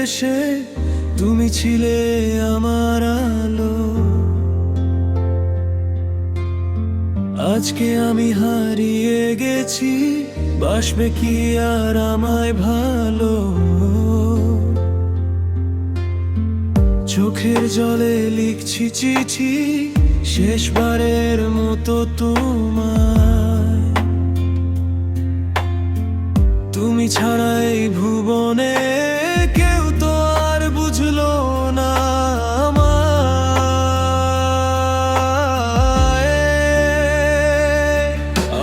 এসে তুমি ছিলে আমার আলো। আজকে আমি হারিয়ে গেছি, বাসবে কি আর আমায় ভালো? চোখের জলে লিখছি চিঠি, শেষবারের মতো তোমায়। তুমি ছাড়া এই ভুবনে কেউ তো আর বুঝলো না আমায়।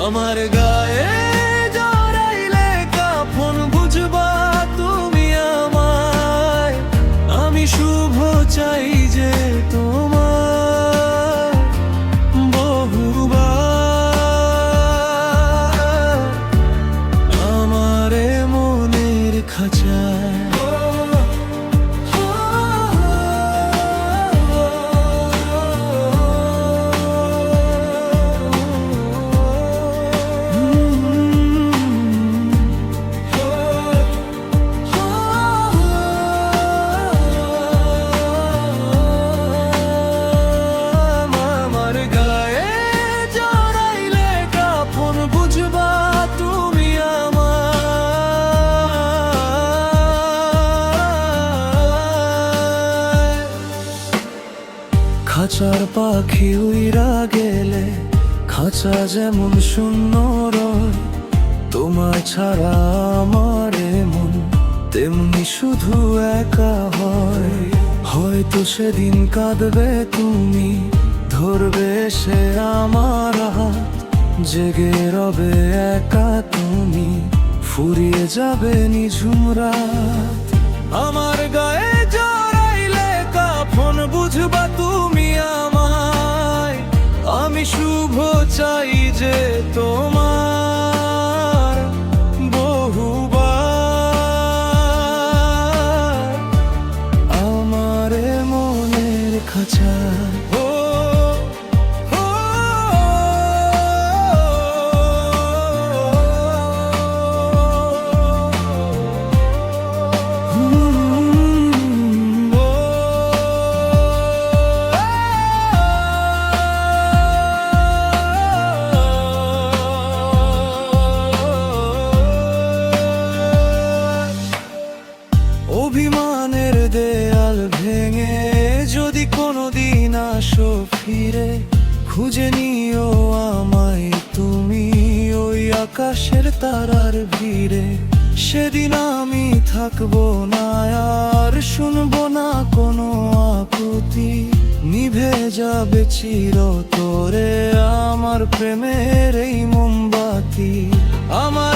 আমার গায়ে জড়াইলে কাফন বুঝবা তুমি আমায়। আমি শুভ চাই যে তোমার বহুবার আমারে মনের খাঁচায়। খাঁচার পাখি উইরা গেলে খাঁচা যেমন শূন্য রয়, তোমার ছাড়া আমার মন তেমনি শুধু একা হয়। হয়তো সেদিন কাঁদবে তুমি, ধরবে সে আমার হাত, জেগে রবে একা তুমি, ফুরিয়ে যাবে নিঝুম রাত। আমার গায়ে জড়াইলে কাফন বুঝবা তুমি আমায়। আমি শুভ চাই যে তোমার বহুবার আমারে মনের খাঁচায়। অভিমানের দেয়াল ভেঙে যদি কোনোদিন আসো ফিরে, খুঁজে নিও আমায় তুমি ওই আকাশের তারার ভিড়ে। সেদিন আমি থাকবো না আর শুনবো না কোনো আকুতি, নিভে যাবে চিরতরে আমার প্রেমের এই মোমবাতি। আমার